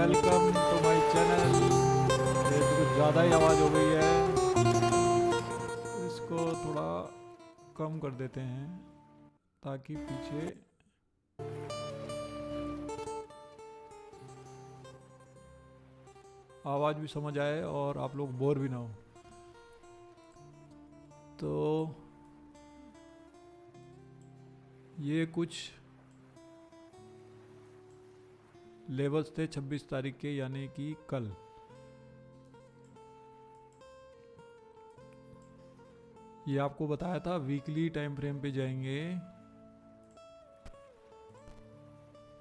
Welcome to my channel. ये तो कुछ ज़्यादा ही आवाज़ हो गई है, इसको थोड़ा कम कर देते हैं ताकि पीछे आवाज़ भी समझ आए और आप लोग बोर भी ना हो। तो ये कुछ लेवल्स थे 26 तारीख के, यानी कि कल। ये आपको बताया था वीकली टाइम फ्रेम पे जाएंगे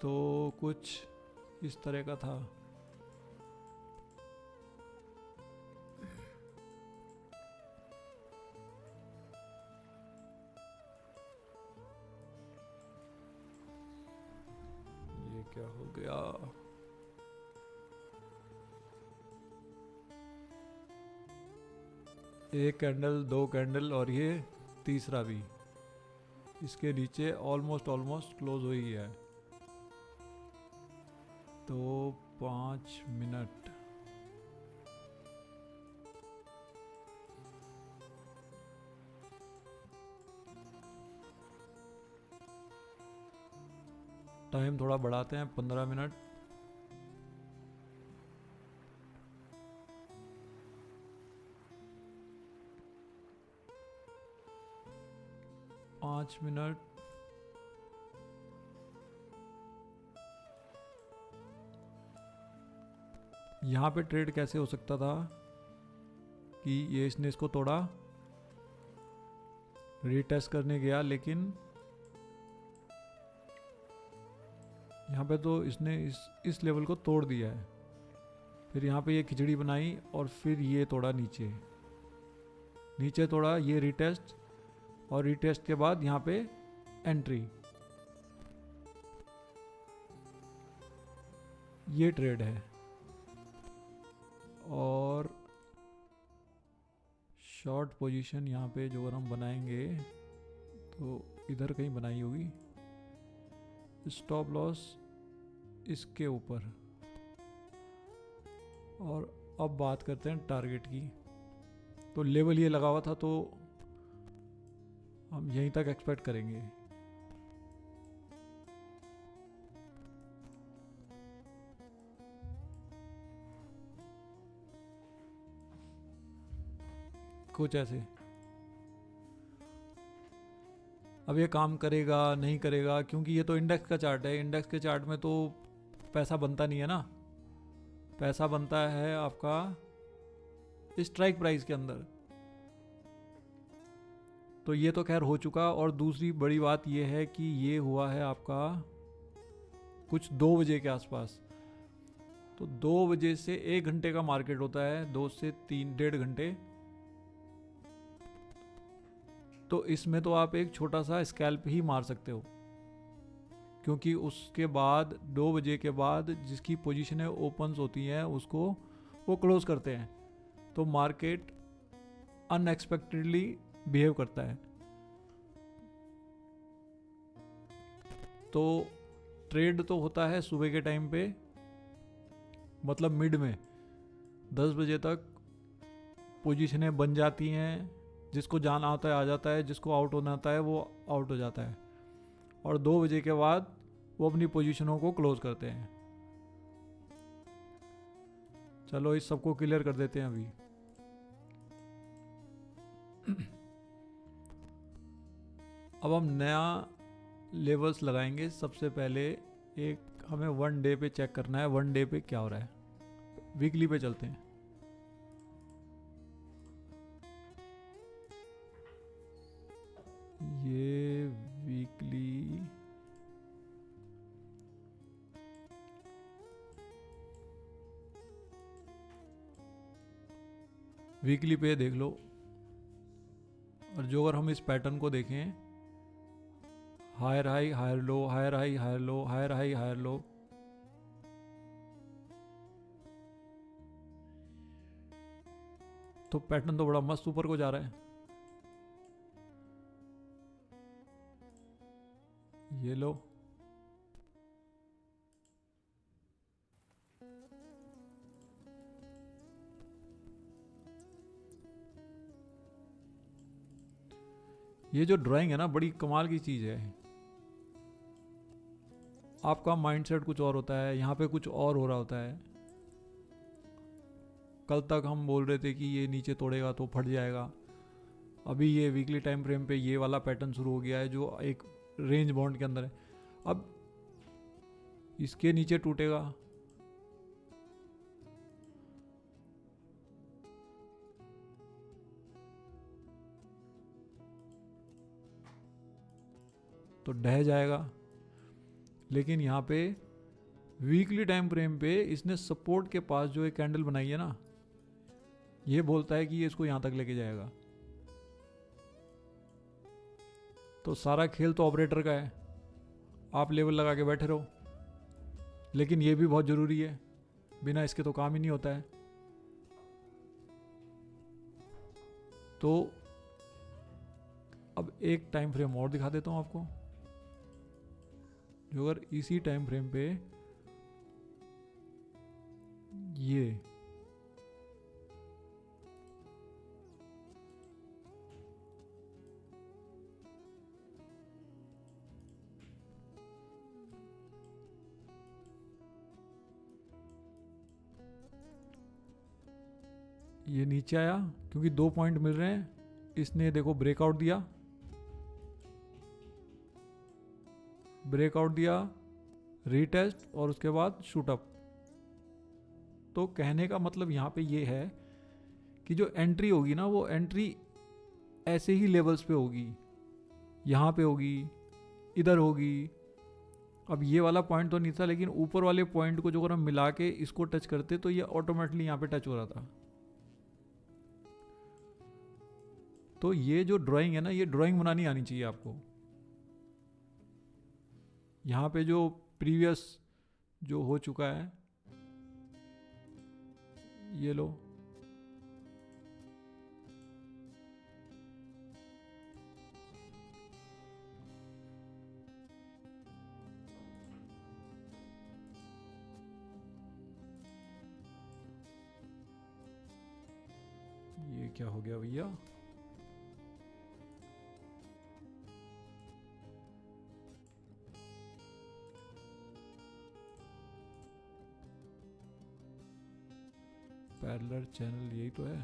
तो कुछ इस तरह का था। ये क्या हो गया? एक कैंडल, दो कैंडल और ये तीसरा भी इसके नीचे ऑलमोस्ट क्लोज हो ही है। तो 5 मिनट टाइम थोड़ा बढ़ाते हैं, 15 मिनट। पाँच मिनट। यहाँ पे ट्रेड कैसे हो सकता था कि ये इसने इसको तोड़ा, रीटेस्ट करने गया, लेकिन यहाँ पे तो इसने इस लेवल को तोड़ दिया है। फिर यहाँ पे ये खिचड़ी बनाई और फिर ये तोड़ा, नीचे तोड़ा, ये रीटेस्ट, और रीटेस्ट के बाद यहाँ पे एंट्री। ये ट्रेड है। और शॉर्ट पोजीशन यहाँ पे जो अगर हम बनाएंगे तो इधर कहीं बनाई होगी। स्टॉप लॉस इसके ऊपर। और अब बात करते हैं टारगेट की। तो लेवल ये लगा हुआ था तो हम यहीं तक एक्सपेक्ट करेंगे। कुछ ऐसे। अब ये काम करेगा नहीं करेगा, क्योंकि ये तो इंडेक्स का चार्ट है। इंडेक्स के चार्ट में तो पैसा बनता नहीं है ना, पैसा बनता है आपका स्ट्राइक प्राइस के अंदर। तो ये तो खैर हो चुका। और दूसरी बड़ी बात ये है कि ये हुआ है आपका कुछ 2 बजे के आसपास। तो 2 बजे से 1 घंटे का मार्केट होता है, 2 से 3, 1.5 घंटे। तो इसमें तो आप एक छोटा सा स्कैल्प ही मार सकते हो, क्योंकि उसके बाद 2 बजे के बाद जिसकी पोजीशनें ओपन्स होती हैं उसको वो क्लोज करते हैं। तो मार्केट अनएक्सपेक्टेडली बिहेव करता है। तो ट्रेड तो होता है सुबह के टाइम पे, मतलब मिड में 10 बजे तक पोजीशनें बन जाती हैं। जिसको जाना होता है आ जाता है, जिसको आउट होना होता है वो आउट हो जाता है। और 2 बजे के बाद वो अपनी पोजीशनों को क्लोज करते हैं। चलो इस सबको क्लियर कर देते हैं अभी। अब हम नया लेवल्स लगाएंगे। सबसे पहले एक हमें 1 डे पे चेक करना है, 1 डे पे क्या हो रहा है। वीकली पे चलते हैं। ये वीकली पे देख लो। और जो अगर हम इस पैटर्न को देखें, higher high higher low, higher high higher low, higher high higher low, तो पैटर्न तो बड़ा मस्त ऊपर को जा रहा है। ये लो। ये जो ड्राइंग है ना, बड़ी कमाल की चीज़ है। आपका माइंडसेट कुछ और होता है, यहाँ पे कुछ और हो रहा होता है। कल तक हम बोल रहे थे कि ये नीचे तोड़ेगा तो फट जाएगा, अभी ये वीकली टाइम फ्रेम पे ये वाला पैटर्न शुरू हो गया है जो एक रेंज बाउंड के अंदर है। अब इसके नीचे टूटेगा, तो ढह जाएगा। लेकिन यहाँ पे वीकली टाइम फ्रेम पे इसने सपोर्ट के पास जो एक कैंडल बनाई है ना, ये बोलता है कि ये इसको यहां तक लेके जाएगा। तो सारा खेल तो ऑपरेटर का है, आप लेवल लगा के बैठे रहो। लेकिन ये भी बहुत ज़रूरी है, बिना इसके तो काम ही नहीं होता है। तो अब एक टाइम फ्रेम और दिखा देता हूं आपको, जो अगर इसी टाइम फ्रेम पे ये नीचे आया, क्योंकि 2 पॉइंट मिल रहे हैं, इसने देखो ब्रेकआउट दिया, रीटेस्ट और उसके बाद शूटअप। तो कहने का मतलब यहाँ पे ये है कि जो एंट्री होगी ना, वो एंट्री ऐसे ही लेवल्स पे होगी, यहाँ पे होगी, इधर होगी। अब ये वाला पॉइंट तो नहीं था, लेकिन ऊपर वाले पॉइंट को जो अगर हम मिला के इसको टच करते तो ये ऑटोमेटिकली यहाँ पे टच हो रहा था। तो ये जो ड्राइंग है ना, ये ड्राइंग बनानी आनी चाहिए आपको। यहाँ पे जो प्रीवियस जो हो चुका है, ये लो, ये क्या हो गया भैया। पैरेलल चैनल यही तो है।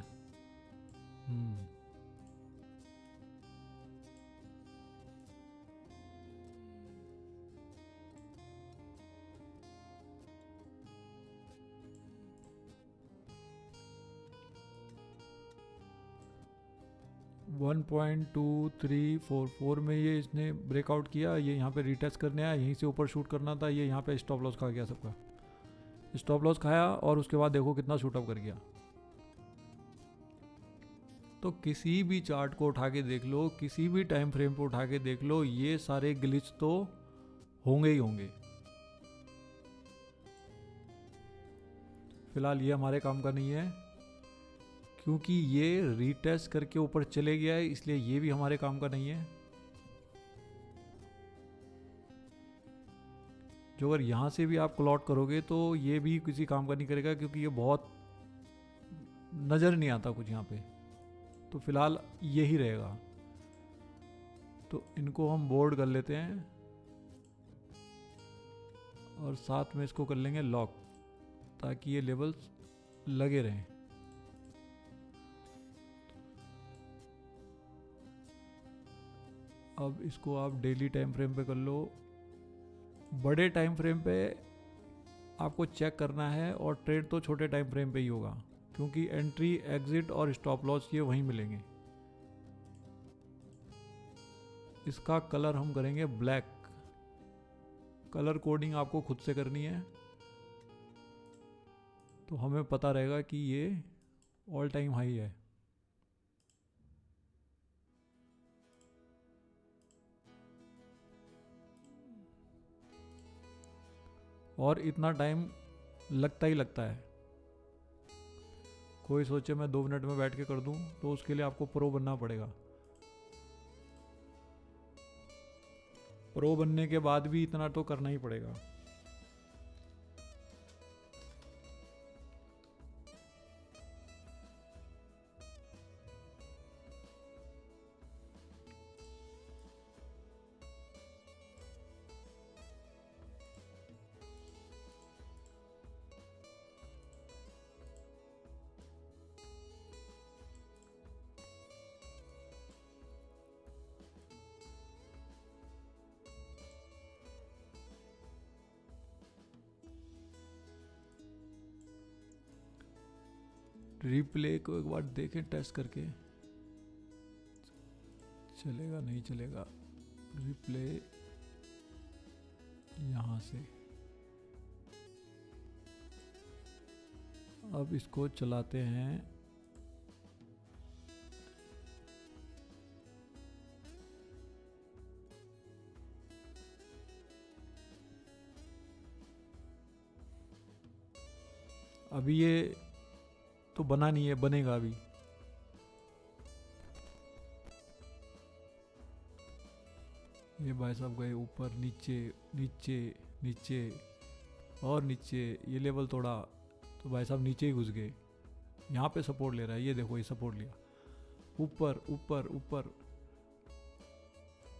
1.2344 में ये इसने ब्रेकआउट किया, ये यहाँ पे रीटेस्ट करने आया, यहीं से ऊपर शूट करना था, ये यहाँ पे स्टॉप लॉस खा गया सबका। स्टॉप लॉस खाया और उसके बाद देखो कितना शूटअप कर गया। तो किसी भी चार्ट को उठा के देख लो, किसी भी टाइम फ्रेम को उठा के देख लो, ये सारे ग्लिच तो होंगे ही होंगे। फिलहाल ये हमारे काम का नहीं है, क्योंकि ये रीटेस्ट करके ऊपर चले गया है, इसलिए ये भी हमारे काम का नहीं है। जो अगर यहाँ से भी आप क्लॉट करोगे तो ये भी किसी काम का नहीं करेगा, क्योंकि ये बहुत नज़र नहीं आता कुछ यहाँ पे। तो फिलहाल यही रहेगा। तो इनको हम बोर्ड कर लेते हैं और साथ में इसको कर लेंगे लॉक, ताकि ये लेवल्स लगे रहें। अब इसको आप डेली टाइम फ्रेम पे कर लो। बड़े टाइम फ्रेम पे आपको चेक करना है, और ट्रेड तो छोटे टाइम फ्रेम पे ही होगा, क्योंकि एंट्री, एग्जिट और स्टॉप लॉस ये वहीं मिलेंगे। इसका कलर हम करेंगे ब्लैक। कलर कोडिंग आपको खुद से करनी है, तो हमें पता रहेगा कि ये ऑल टाइम हाई है। और इतना टाइम लगता ही लगता है। कोई सोचे मैं 2 मिनट में बैठ के कर दूं, तो उसके लिए आपको प्रो बनना पड़ेगा। प्रो बनने के बाद भी इतना तो करना ही पड़ेगा। रिप्ले को एक बार देखें टेस्ट करके, चलेगा नहीं चलेगा। रिप्ले यहाँ से, अब इसको चलाते हैं। अभी ये तो बना नहीं है, बनेगा अभी। ये भाई साहब गए ऊपर नीचे नीचे नीचे और नीचे, ये लेवल तोड़ा तो भाई साहब नीचे ही घुस गए। यहाँ पे सपोर्ट ले रहा है, ये देखो ये सपोर्ट लिया, ऊपर ऊपर ऊपर।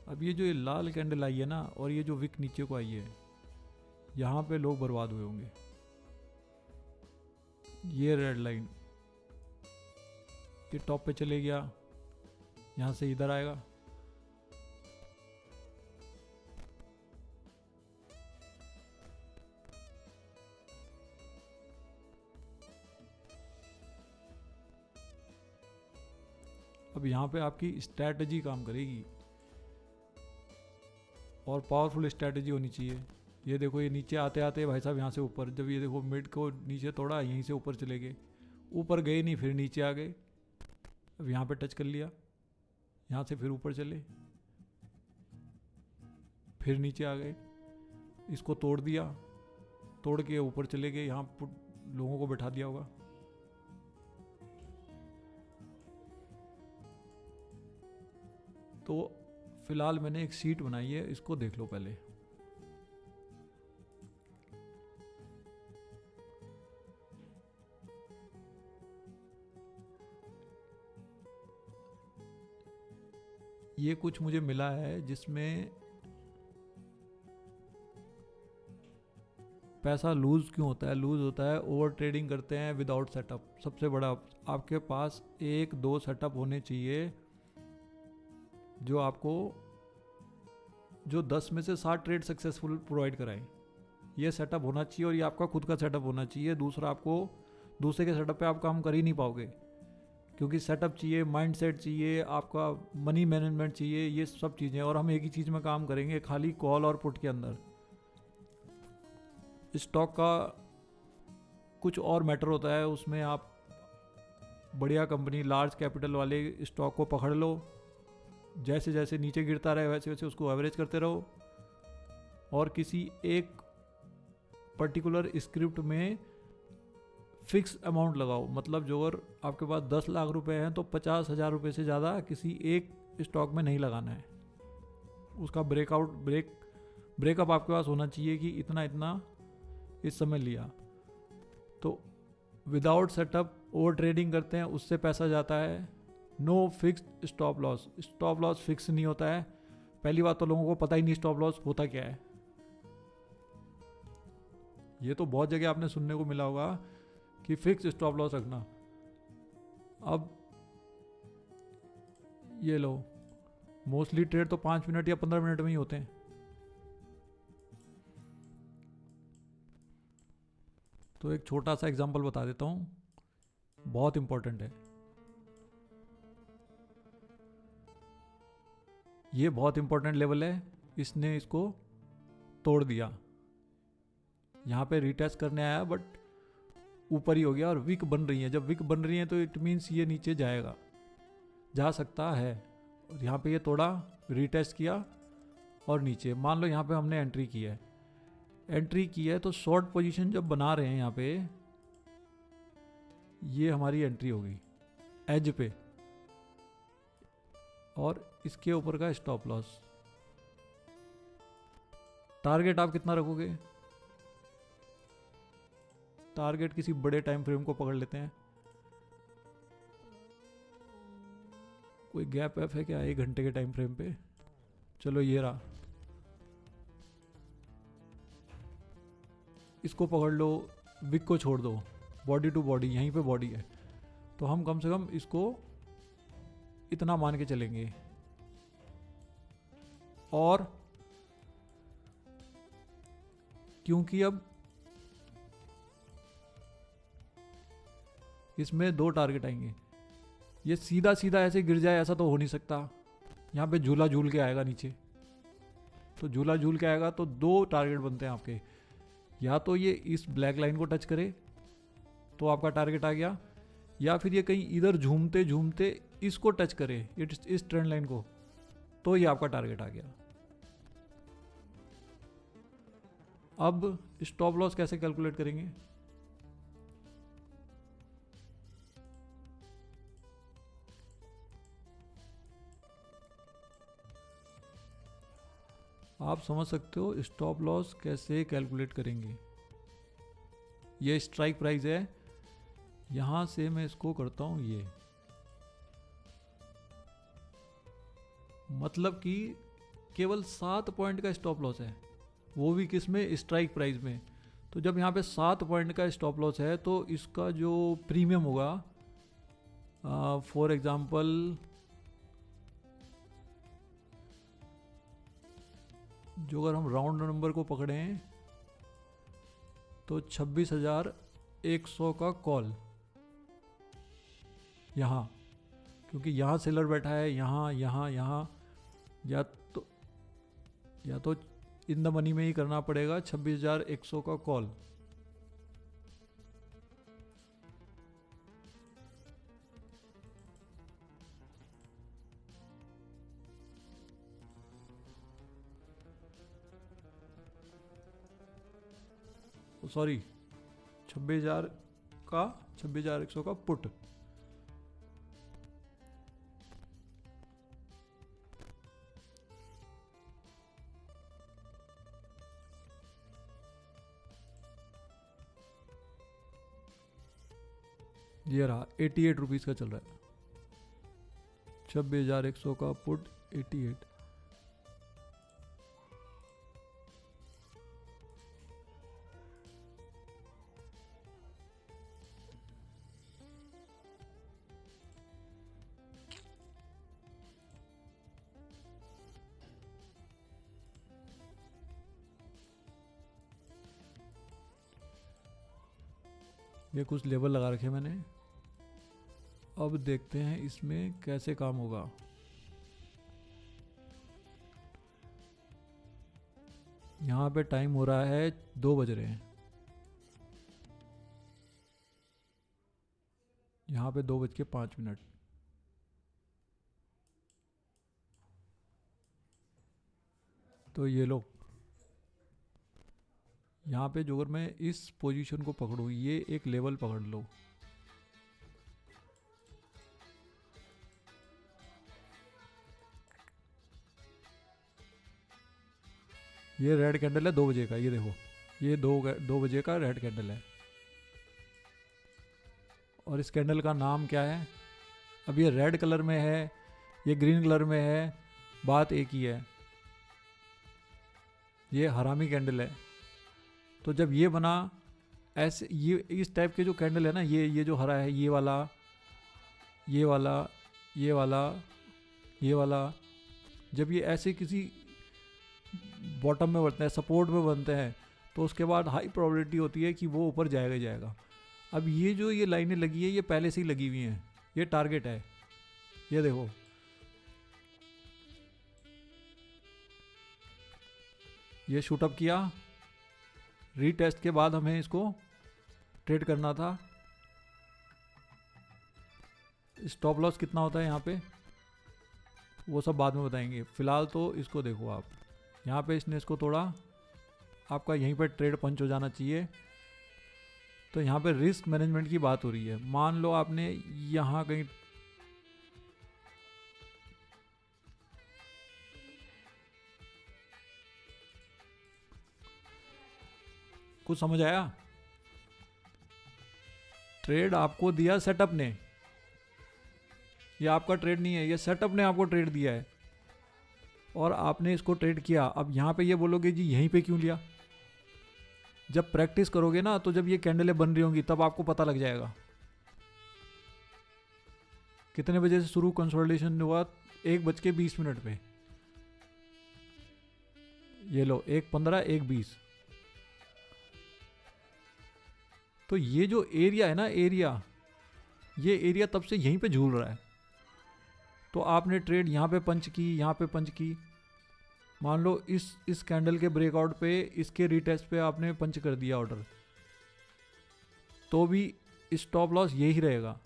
अब ये जो ये लाल कैंडल आई है ना, और ये जो विक नीचे को आई है, यहाँ पे लोग बर्बाद हुए होंगे। ये रेड लाइन, ये टॉप पे चले गया, यहाँ से इधर आएगा, अब यहाँ पे आपकी स्ट्रैटेजी काम करेगी, और पावरफुल स्ट्रैटेजी होनी चाहिए। ये देखो, ये नीचे आते आते भाई साहब यहाँ से ऊपर, जब ये देखो मिड को नीचे तोड़ा, यहीं से ऊपर चले गए, ऊपर गए नहीं फिर नीचे आ गए। अब यहाँ पे टच कर लिया, यहाँ से फिर ऊपर चले, फिर नीचे आ गए, इसको तोड़ दिया, तोड़ के ऊपर चले गए, यहाँ लोगों को बैठा दिया होगा। तो फिलहाल मैंने एक सीट बनाई है, इसको देख लो पहले। ये कुछ मुझे मिला है जिसमें पैसा लूज क्यों होता है। लूज होता है ओवर ट्रेडिंग करते हैं विदाउट सेटअप। सबसे बड़ा, आपके पास एक दो सेटअप होने चाहिए जो आपको, जो 10 में से 60 ट्रेड सक्सेसफुल प्रोवाइड कराएं। ये सेटअप होना चाहिए, और ये आपका खुद का सेटअप होना चाहिए। दूसरा, आपको दूसरे के सेटअप पे आप काम कर ही नहीं पाओगे, क्योंकि सेटअप चाहिए, माइंडसेट चाहिए, आपका मनी मैनेजमेंट चाहिए, ये सब चीज़ें। और हम एक ही चीज़ में काम करेंगे, खाली कॉल और पुट के अंदर। स्टॉक का कुछ और मैटर होता है, उसमें आप बढ़िया कंपनी, लार्ज कैपिटल वाले स्टॉक को पकड़ लो, जैसे जैसे नीचे गिरता रहे वैसे वैसे उसको एवरेज करते रहो, और किसी एक पर्टिकुलर स्क्रिप्ट में फिक्स अमाउंट लगाओ। मतलब जो अगर आपके पास 10 लाख रुपए हैं तो 50,000 रुपये से ज़्यादा किसी एक स्टॉक में नहीं लगाना है। उसका ब्रेकअप आपके पास होना चाहिए कि इतना इतना इस समय लिया। तो विदाउट सेटअप ओवर ट्रेडिंग करते हैं, उससे पैसा जाता है। No fixed stop loss. Stop loss fix नहीं होता है। पहली बात तो लोगों को पता ही नहीं स्टॉप लॉस होता क्या है। ये तो बहुत जगह आपने सुनने को मिला होगा कि फिक्स स्टॉप लॉस रखना। अब ये लो, मोस्टली ट्रेड तो 5 मिनट या 15 मिनट में ही होते हैं। तो एक छोटा सा एग्जांपल बता देता हूं, बहुत इंपॉर्टेंट है। ये बहुत इंपॉर्टेंट लेवल है, इसने इसको तोड़ दिया। यहाँ पे रीटेस्ट करने आया बट ऊपर ही हो गया, और विक बन रही है। जब विक बन रही है तो इट मीन्स ये नीचे जाएगा, जा सकता है। और यहाँ पे ये तोड़ा, रीटेस्ट किया और नीचे। मान लो यहाँ पे हमने एंट्री की है, तो शॉर्ट पोजीशन जब बना रहे हैं यहाँ पे, ये हमारी एंट्री होगी एज पे, और इसके ऊपर का स्टॉप लॉस। टारगेट आप कितना रखोगे? टारगेट किसी बड़े टाइम फ्रेम को पकड़ लेते हैं। कोई गैप एफ है क्या 1 घंटे के टाइम फ्रेम पे? चलो ये रहा, इसको पकड़ लो, विक को छोड़ दो, बॉडी टू बॉडी, यहीं पे बॉडी है। तो हम कम से कम इसको इतना मान के चलेंगे। और क्योंकि अब इसमें 2 टारगेट आएंगे। ये सीधा सीधा ऐसे गिर जाए ऐसा तो हो नहीं सकता, यहाँ पे झूला झूल के आएगा नीचे। तो झूला झूल के आएगा तो 2 टारगेट बनते हैं आपके, या तो ये इस ब्लैक लाइन को टच करे तो आपका टारगेट आ गया, या फिर ये कहीं इधर झूमते झूमते इसको टच करे, इस ट्रेंड लाइन को, तो ये आपका टारगेट आ गया। अब स्टॉप लॉस कैसे कैलकुलेट करेंगे? आप समझ सकते हो स्टॉप लॉस कैसे कैलकुलेट करेंगे। ये स्ट्राइक प्राइस है, यहां से मैं इसको करता हूं ये, मतलब कि केवल 7 पॉइंट का स्टॉप लॉस है, वो भी किस में? स्ट्राइक प्राइस में। तो जब यहाँ पे 7 पॉइंट का स्टॉप लॉस है तो इसका जो प्रीमियम होगा, फॉर एग्जांपल जो अगर हम राउंड नंबर को पकड़ें तो 26,100 का कॉल यहाँ, क्योंकि यहाँ सेलर बैठा है, यहाँ यहाँ यहाँ, या तो इन द मनी में ही करना पड़ेगा 26,100 का कॉल। सॉरी 26,000 का 26,100 का पुट। ये रहा 88 रुपीज़ का चल रहा है, 26,100 का पुट 88। ये कुछ लेवल लगा रखे मैंने, अब देखते हैं इसमें कैसे काम होगा। यहाँ पे टाइम हो रहा है 2 बज रहे हैं, यहाँ पे 2:05। तो ये लो, यहाँ पे जो अगर मैं इस पोजीशन को पकड़ूँ, ये एक लेवल पकड़ लो, ये रेड कैंडल है 2 बजे का, ये देखो ये 2 बजे का रेड कैंडल है। और इस कैंडल का नाम क्या है? अब ये रेड कलर में है, ये ग्रीन कलर में है, बात एक ही है, ये हरामी कैंडल है। तो जब ये बना ऐसे, ये इस टाइप के जो कैंडल है ना, ये जो हरा है, ये वाला, ये वाला, ये वाला, ये वाला, जब ये ऐसे किसी बॉटम में बनते हैं, सपोर्ट में बनते हैं, तो उसके बाद हाई प्रोबेबिलिटी होती है कि वो ऊपर जाएगा ही जाएगा। अब ये जो ये लाइनें लगी है, ये पहले से ही लगी हुई हैं, ये टारगेट है, ये देखो, ये शूट अप किया, रीटेस्ट के बाद हमें इसको ट्रेड करना था। स्टॉप लॉस कितना होता है यहाँ पे, वो सब बाद में बताएंगे, फिलहाल तो इसको देखो आप, यहाँ पे इसने इसको तोड़ा, आपका यहीं पर ट्रेड पंच हो जाना चाहिए। तो यहाँ पे रिस्क मैनेजमेंट की बात हो रही है। मान लो आपने यहाँ कहीं कुछ समझ आया? ट्रेड आपको दिया सेटअप ने, ये आपका ट्रेड नहीं है, ये सेटअप ने आपको ट्रेड दिया है और आपने इसको ट्रेड किया। अब यहाँ पे ये बोलोगे जी यहीं पे क्यों लिया? जब प्रैक्टिस करोगे ना, तो जब ये कैंडलें बन रही होंगी तब आपको पता लग जाएगा। कितने बजे से शुरू कंसोलिडेशन हुआ? 1:20 पे। ये लो 1:15, 1:20। तो ये जो एरिया है ना, एरिया, ये एरिया तब से यहीं पे झूल रहा है। तो आपने ट्रेड यहाँ पे पंच की, यहाँ पे पंच की, मान लो इस कैंडल के ब्रेकआउट पे, इसके रीटेस्ट पे आपने पंच कर दिया ऑर्डर, तो भी स्टॉप लॉस यही रहेगा।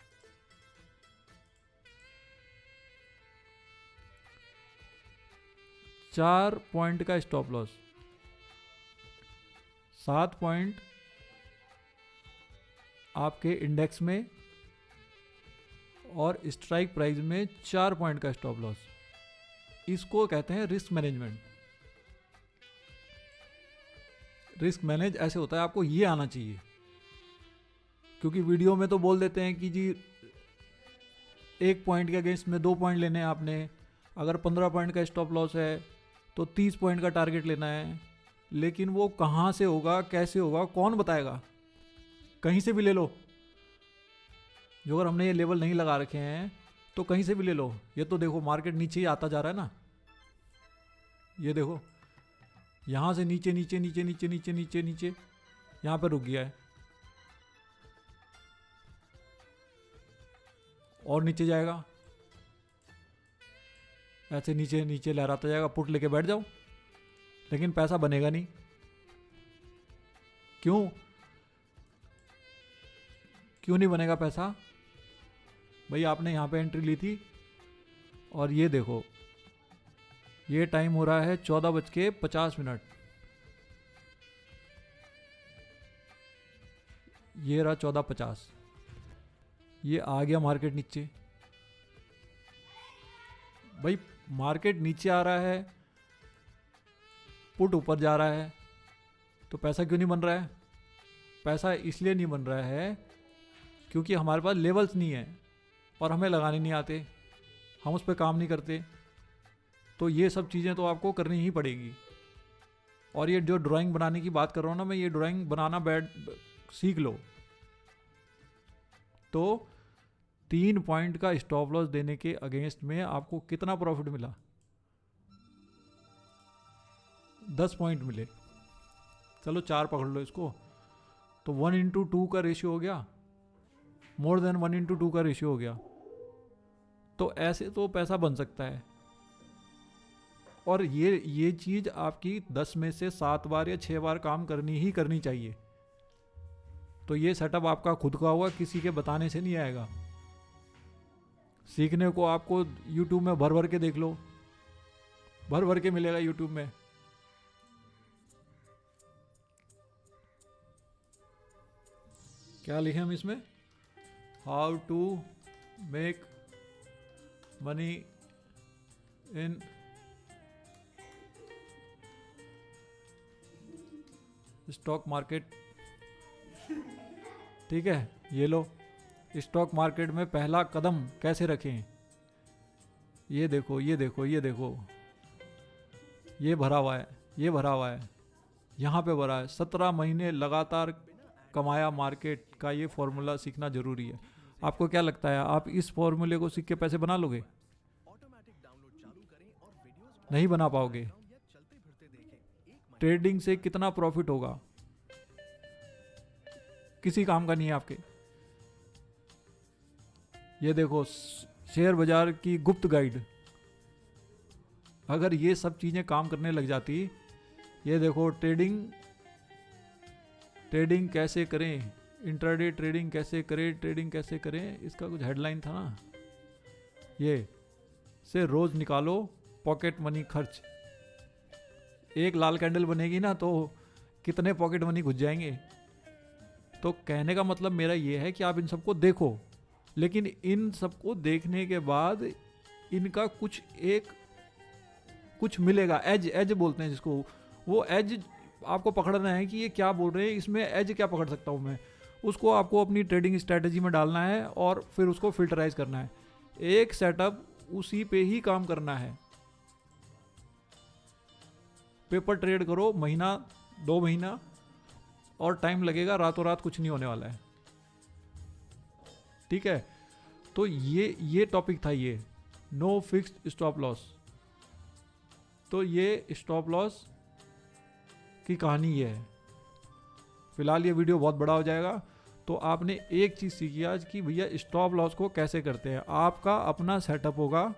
चार पॉइंट का स्टॉप लॉस, 7 पॉइंट आपके इंडेक्स में और स्ट्राइक प्राइस में 4 पॉइंट का स्टॉप लॉस। इसको कहते हैं रिस्क मैनेजमेंट। रिस्क मैनेज ऐसे होता है, आपको ये आना चाहिए। क्योंकि वीडियो में तो बोल देते हैं कि जी 1 पॉइंट के अगेंस्ट में 2 पॉइंट लेने हैं आपने, अगर 15 पॉइंट का स्टॉप लॉस है तो 30 पॉइंट का टारगेट लेना है। लेकिन वो कहाँ से होगा, कैसे होगा, कौन बताएगा? कहीं से भी ले लो। जो अगर हमने ये लेवल नहीं लगा रखे हैं तो कहीं से भी ले लो। ये तो देखो मार्केट नीचे ही आता जा रहा है ना, ये देखो यहाँ से नीचे नीचे नीचे नीचे नीचे नीचे नीचे यहाँ पर रुक गया है और नीचे जाएगा, ऐसे नीचे नीचे लहराता जाएगा। पुट लेके बैठ जाओ, लेकिन पैसा बनेगा नहीं। क्यों नहीं बनेगा पैसा? भाई आपने यहाँ पे एंट्री ली थी और ये देखो ये टाइम हो रहा है 14:50। ये रहा 14:50, ये आ गया मार्केट नीचे। भाई मार्केट नीचे आ रहा है, पुट ऊपर जा रहा है, तो पैसा क्यों नहीं बन रहा है? पैसा इसलिए नहीं बन रहा है क्योंकि हमारे पास लेवल्स नहीं है और हमें लगाने नहीं आते, हम उस पर काम नहीं करते। तो ये सब चीज़ें तो आपको करनी ही पड़ेगी। और ये जो ड्राइंग बनाने की बात कर रहा हूँ ना मैं, ये ड्राइंग बनाना सीख लो। तो 3 पॉइंट का स्टॉप लॉस देने के अगेंस्ट में आपको कितना प्रॉफिट मिला? 10 पॉइंट मिले। चलो 4 पकड़ लो इसको, तो 1:2 का रेशियो हो गया, मोर देन 1:2 का रेशियो हो गया। तो ऐसे तो पैसा बन सकता है। और ये चीज़ आपकी 10 में से 7 बार या 6 बार काम करनी ही करनी चाहिए। तो ये सेटअप आपका खुद का होगा, किसी के बताने से नहीं आएगा। सीखने को आपको YouTube में भर भर के देख लो, भर भर के मिलेगा YouTube में। क्या लिखे हम इसमें? How to make money in stock market. ठीक है, ये लो, स्टॉक मार्केट में पहला कदम कैसे रखें। ये देखो ये देखो ये देखो, ये भरा हुआ है, ये भरा हुआ है, यहाँ पे भरा है। 17 महीने लगातार कमाया मार्केट का, ये फॉर्मूला सीखना जरूरी है। आपको क्या लगता है आप इस फॉर्मूले को सीख के पैसे बना लोगे? नहीं बना पाओगे। ट्रेडिंग से कितना प्रॉफिट होगा? किसी काम का नहीं है आपके। ये देखो शेयर बाजार की गुप्त गाइड, अगर ये सब चीजें काम करने लग जाती। ये देखो ट्रेडिंग कैसे करें, इंट्राडे ट्रेडिंग कैसे करें, ट्रेडिंग कैसे करें, इसका कुछ हेडलाइन था ना, ये से रोज निकालो पॉकेट मनी खर्च। एक लाल कैंडल बनेगी ना तो कितने पॉकेट मनी घुस जाएंगे। तो कहने का मतलब मेरा ये है कि आप इन सबको देखो, लेकिन इन सबको देखने के बाद इनका कुछ मिलेगा। एज बोलते हैं जिसको, वो एज आपको पकड़ना है कि ये क्या बोल रहे हैं, इसमें एज क्या पकड़ सकता हूँ मैं। उसको आपको अपनी ट्रेडिंग स्ट्रैटेजी में डालना है और फिर उसको फिल्टराइज करना है। एक सेटअप उसी पे ही काम करना है। पेपर ट्रेड करो महीना 2 महीना और टाइम लगेगा, रातों रात कुछ नहीं होने वाला है। ठीक है, तो ये टॉपिक था, ये नो फिक्स्ड स्टॉप लॉस। तो ये स्टॉप लॉस की कहानी ये है। फिलहाल ये वीडियो बहुत बड़ा हो जाएगा, तो आपने एक चीज़ सीखी आज कि भैया स्टॉप लॉस को कैसे करते हैं। आपका अपना सेटअप होगा,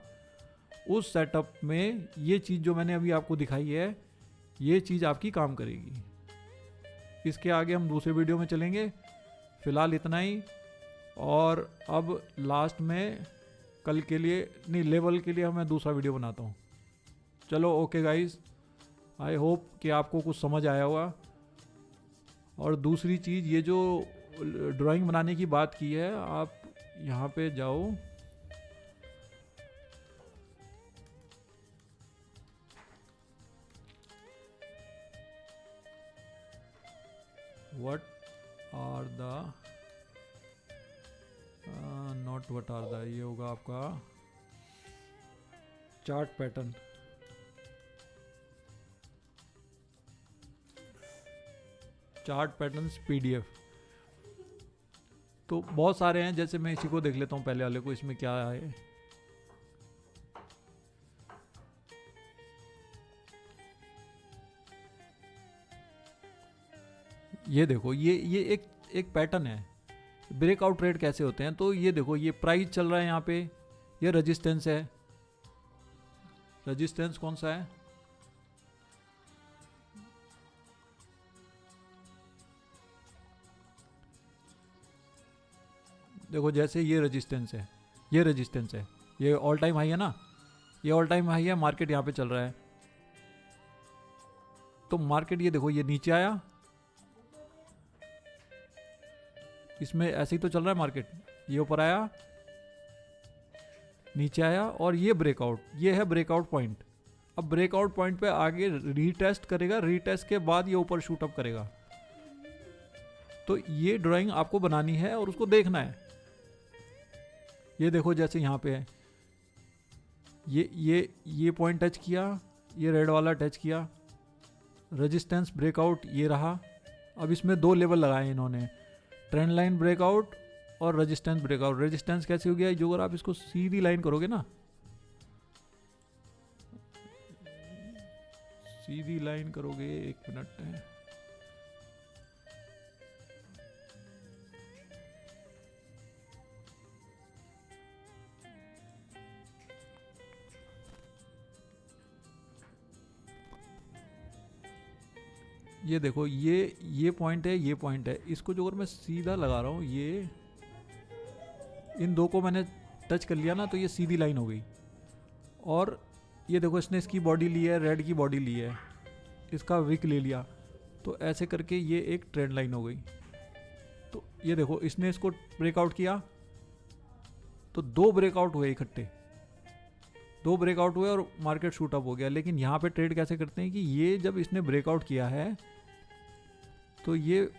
उस सेटअप में ये चीज़ जो मैंने अभी आपको दिखाई है ये चीज़ आपकी काम करेगी। इसके आगे हम दूसरे वीडियो में चलेंगे, फ़िलहाल इतना ही। और अब लास्ट में कल के लिए नहीं, लेवल के लिए मैं दूसरा वीडियो बनाता हूँ। चलो ओके गाइस, आई होप कि आपको कुछ समझ आया होगा। और दूसरी चीज़, ये जो ड्राइंग बनाने की बात की है, आप यहाँ पे जाओ, what are the not what are the, ये होगा आपका chart pattern. Chart patterns PDF तो बहुत सारे हैं, जैसे मैं इसी को देख लेता हूँ पहले वाले को, इसमें क्या है। ये देखो, ये एक पैटर्न है। ब्रेकआउट ट्रेड कैसे होते हैं, तो ये देखो, ये प्राइस चल रहा है यहाँ पे, ये रेजिस्टेंस है। रेजिस्टेंस कौन सा है, देखो जैसे ये रेजिस्टेंस है, ये रेजिस्टेंस है, ये ऑल टाइम हाई है ना, ये ऑल टाइम हाई है, मार्केट यहाँ पे चल रहा है। तो मार्केट ये देखो, ये नीचे आया, इसमें ऐसे ही तो चल रहा है मार्केट, ये ऊपर आया, नीचे आया, और ये ब्रेकआउट, ये है ब्रेकआउट पॉइंट। अब ब्रेकआउट पॉइंट पे आगे रीटेस्ट करेगा, रीटेस्ट के बाद ये ऊपर शूट अप करेगा। तो ये ड्राइंग आपको बनानी है और उसको देखना है। ये देखो जैसे यहाँ पे है, ये पॉइंट टच किया, ये रेड वाला टच किया, रेजिस्टेंस ब्रेकआउट ये रहा। अब इसमें दो लेवल लगाए इन्होंने, ट्रेंड लाइन ब्रेकआउट और रेजिस्टेंस ब्रेकआउट। रेजिस्टेंस कैसे हो गया, जो अगर आप इसको सीधी लाइन करोगे ना, सीधी लाइन करोगे, एक मिनट है, ये देखो, ये पॉइंट है, ये पॉइंट है। इसको जो अगर मैं सीधा लगा रहा हूँ, ये इन दो को मैंने टच कर लिया ना, तो ये सीधी लाइन हो गई। और ये देखो, इसने इसकी बॉडी ली है, रेड की बॉडी ली है, इसका विक ले लिया, तो ऐसे करके ये एक ट्रेंड लाइन हो गई। तो ये देखो, इसने इसको ब्रेकआउट किया, तो दो ब्रेकआउट हुए इकट्ठे, दो ब्रेकआउट हुए और मार्केट शूट अप हो गया। लेकिन यहाँ पे ट्रेड कैसे करते हैं कि ये जब इसने ब्रेकआउट किया है तो ये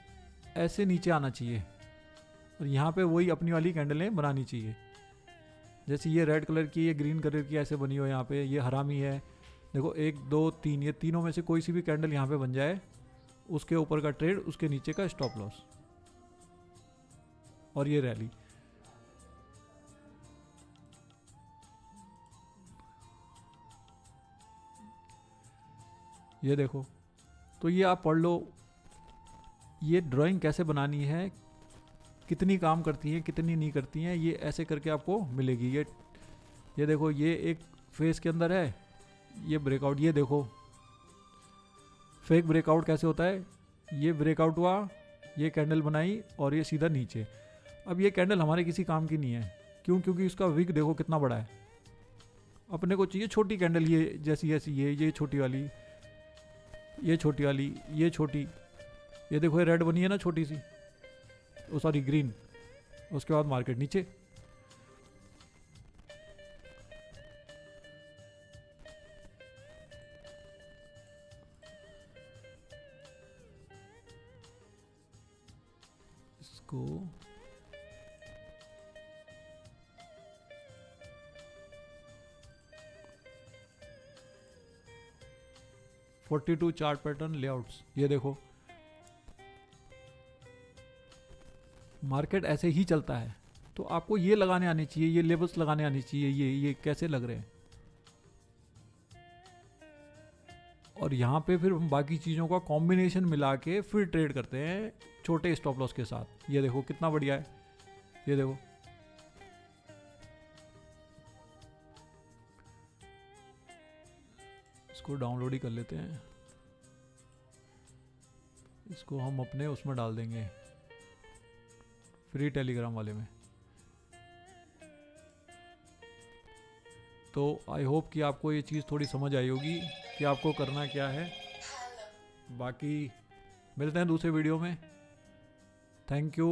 ऐसे नीचे आना चाहिए, और यहाँ पे वही अपनी वाली कैंडलें बनानी चाहिए। जैसे ये रेड कलर की, ये ग्रीन कलर की ऐसे बनी हो, यहाँ पे ये हरामी है, देखो 1 2 3, ये तीनों में से कोई सी भी कैंडल यहाँ पे बन जाए, उसके ऊपर का ट्रेड, उसके नीचे का स्टॉप लॉस, और ये रैली। ये देखो, तो ये आप पढ़ लो, ये ड्राइंग कैसे बनानी है, कितनी काम करती हैं, कितनी नहीं करती हैं, ये ऐसे करके आपको मिलेगी। ये देखो, ये एक फेस के अंदर है, ये ब्रेकआउट, ये देखो फेक ब्रेकआउट कैसे होता है। ये ब्रेकआउट हुआ, ये कैंडल बनाई, और ये सीधा नीचे। अब ये कैंडल हमारे किसी काम की नहीं है, क्यों, क्योंकि उसका विक देखो कितना बड़ा है। अपने को चाहिए छोटी कैंडल, ये जैसी ऐसी, ये छोटी वाली, ये छोटी वाली, ये छोटी, ये देखो ये रेड बनी है ना छोटी सी, ओ सॉरी ग्रीन, उसके बाद मार्केट नीचे। इसको (42) चार्ट पैटर्न लेआउट्स, ये देखो मार्केट ऐसे ही चलता है। तो आपको ये लगाने आनी चाहिए, ये लेबल्स लगाने आनी चाहिए, ये कैसे लग रहे हैं। और यहाँ पे फिर हम बाकी चीज़ों का कॉम्बिनेशन मिला के फिर ट्रेड करते हैं छोटे स्टॉप लॉस के साथ। ये देखो कितना बढ़िया है, ये देखो। इसको डाउनलोड ही कर लेते हैं, इसको हम अपने उसमें डाल देंगे फ्री टेलीग्राम वाले में। तो आई होप कि आपको ये चीज़ थोड़ी समझ आई होगी कि आपको करना क्या है। बाकी मिलते हैं दूसरे वीडियो में। Thank you.